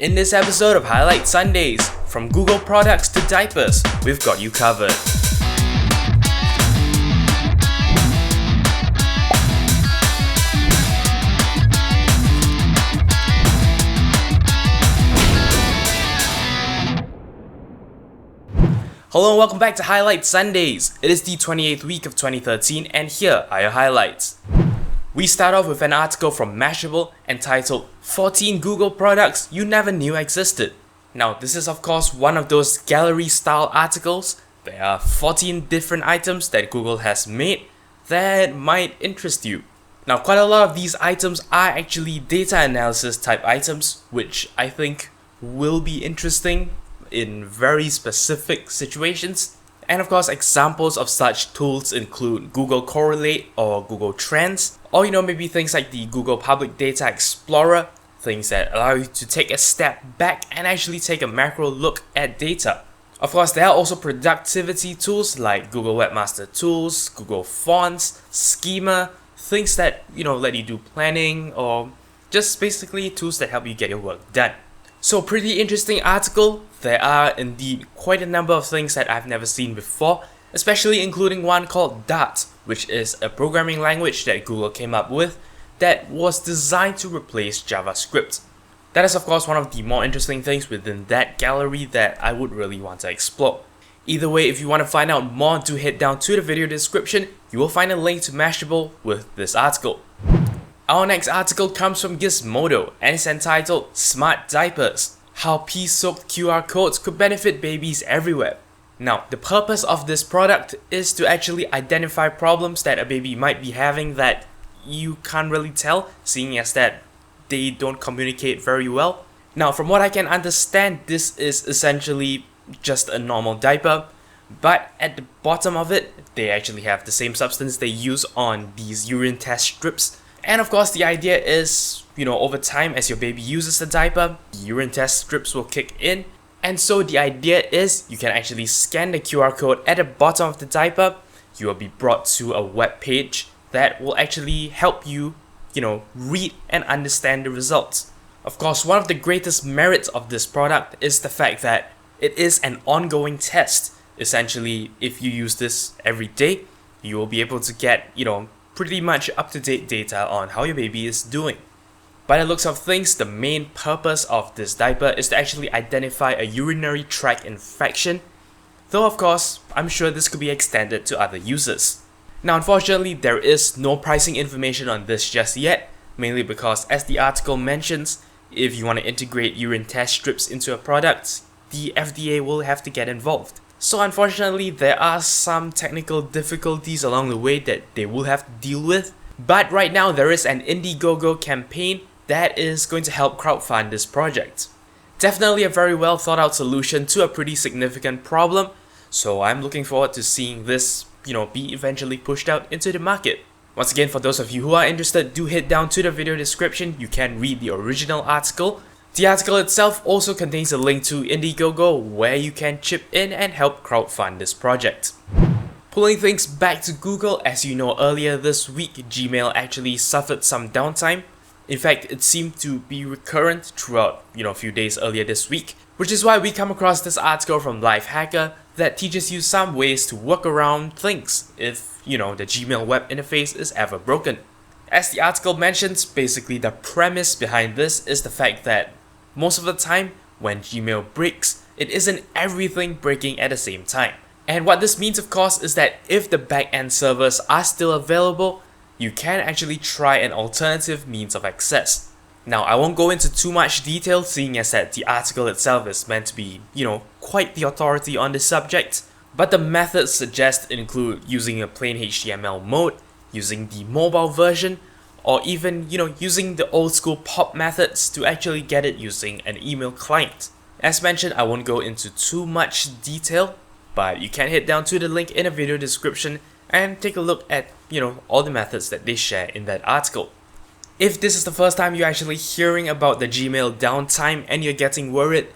In this episode of Highlight Sundays, from Google products to diapers, we've got you covered. Hello and welcome back to Highlight Sundays. It is the 28th week of 2013 and here are your highlights. We start off with an article from Mashable entitled 14 Google Products You Never Knew Existed. Now this is of course one of those gallery style articles. There are 14 different items that Google has made that might interest you. Now quite a lot of these items are actually data analysis type items, which I think will be interesting in very specific situations. And of course, examples of such tools include Google Correlate or Google Trends, or maybe things like the Google Public Data Explorer, things that allow you to take a step back and actually take a macro look at data. Of course, there are also productivity tools like Google Webmaster Tools, Google Fonts, Schema, things that let you do planning or just basically tools that help you get your work done. So pretty interesting article. There are indeed quite a number of things that I've never seen before, especially including one called Dart, which is a programming language that Google came up with that was designed to replace JavaScript. That is of course one of the more interesting things within that gallery that I would really want to explore. Either way, if you want to find out more, do head down to the video description. You will find a link to Mashable with this article. Our next article comes from Gizmodo and is entitled Smart Diapers: How Pee-Soaked QR Codes Could Benefit Babies Everywhere. Now, the purpose of this product is to actually identify problems that a baby might be having that you can't really tell, seeing as that they don't communicate very well. Now, from what I can understand, this is essentially just a normal diaper, but at the bottom of it, they actually have the same substance they use on these urine test strips. And of course, the idea is, over time, as your baby uses the diaper, the urine test strips will kick in. And so the idea is you can actually scan the QR code at the bottom of the diaper. You will be brought to a web page that will actually help you, read and understand the results. Of course, one of the greatest merits of this product is the fact that it is an ongoing test. Essentially, if you use this every day, you will be able to get, pretty much up-to-date data on how your baby is doing. By the looks of things, the main purpose of this diaper is to actually identify a urinary tract infection, though of course, I'm sure this could be extended to other users. Now unfortunately, there is no pricing information on this just yet, mainly because as the article mentions, if you want to integrate urine test strips into a product, the FDA will have to get involved. So unfortunately, there are some technical difficulties along the way that they will have to deal with. But right now, there is an Indiegogo campaign that is going to help crowdfund this project. Definitely a very well thought out solution to a pretty significant problem. So I'm looking forward to seeing this, be eventually pushed out into the market. Once again, for those of you who are interested, do head down to the video description. You can read the original article. The article itself also contains a link to Indiegogo where you can chip in and help crowdfund this project. Pulling things back to Google, as you know, earlier this week, Gmail actually suffered some downtime. In fact, it seemed to be recurrent throughout, a few days earlier this week, which is why we come across this article from Lifehacker that teaches you some ways to work around things if, the Gmail web interface is ever broken. As the article mentions, basically the premise behind this is the fact that most of the time, when Gmail breaks, it isn't everything breaking at the same time. And what this means, of course, is that if the backend servers are still available, you can actually try an alternative means of access. Now, I won't go into too much detail, seeing as that the article itself is meant to be, quite the authority on the subject. But the methods suggested include using a plain HTML mode, using the mobile version, or even, using the old school POP methods to actually get it using an email client. As mentioned, I won't go into too much detail, but you can head down to the link in the video description and take a look at, all the methods that they share in that article. If this is the first time you're actually hearing about the Gmail downtime and you're getting worried,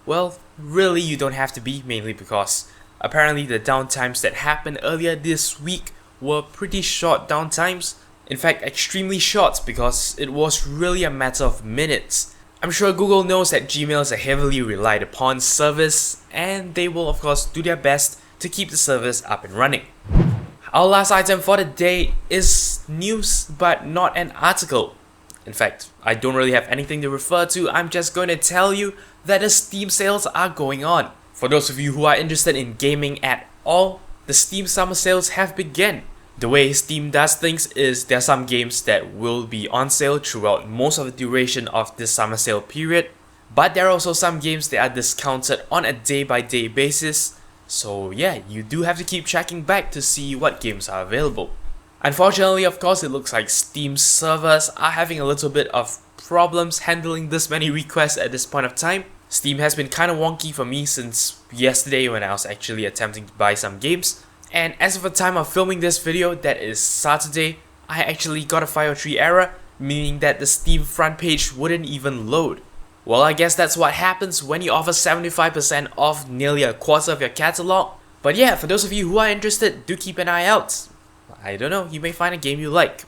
well, really you don't have to be, mainly because apparently the downtimes that happened earlier this week were pretty short downtimes. In fact, extremely short because it was really a matter of minutes. I'm sure Google knows that Gmail is a heavily relied upon service, and they will of course do their best to keep the service up and running. Our last item for the day is news, but not an article. In fact, I don't really have anything to refer to. I'm just going to tell you that the Steam sales are going on. For those of you who are interested in gaming at all, the Steam summer sales have begun. The way Steam does things is there are some games that will be on sale throughout most of the duration of this summer sale period, but there are also some games that are discounted on a day-by-day basis. So yeah, you do have to keep checking back to see what games are available. Unfortunately, of course, it looks like Steam servers are having a little bit of problems handling this many requests at this point of time. Steam has been kinda wonky for me since yesterday when I was actually attempting to buy some games. And as of the time of filming this video, that is Saturday, I actually got a 503 error, meaning that the Steam front page wouldn't even load. Well, I guess that's what happens when you offer 75% off nearly a quarter of your catalog. But yeah, for those of you who are interested, do keep an eye out. I don't know, you may find a game you like.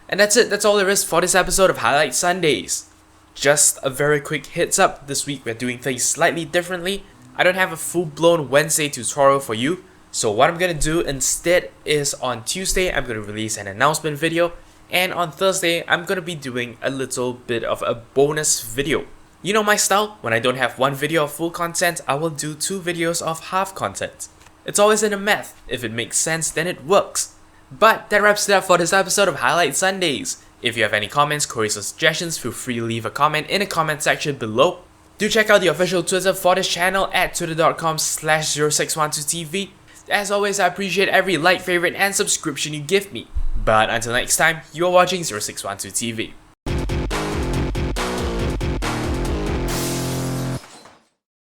And that's it, that's all there is for this episode of Highlight Sundays. Just a very quick heads up, this week we're doing things slightly differently. I don't have a full-blown Wednesday tutorial for you, so what I'm gonna do instead is on Tuesday I'm gonna release an announcement video, and on Thursday I'm gonna be doing a little bit of a bonus video. You know my style, when I don't have one video of full content, I will do 2 videos of half content. It's always in the math, if it makes sense then it works. But that wraps it up for this episode of Highlight Sundays. If you have any comments, queries or suggestions, feel free to leave a comment in the comment section below. Do check out the official Twitter for this channel at twitter.com/0612tv. As always, I appreciate every like, favorite and subscription you give me. But until next time, you are watching 0612TV.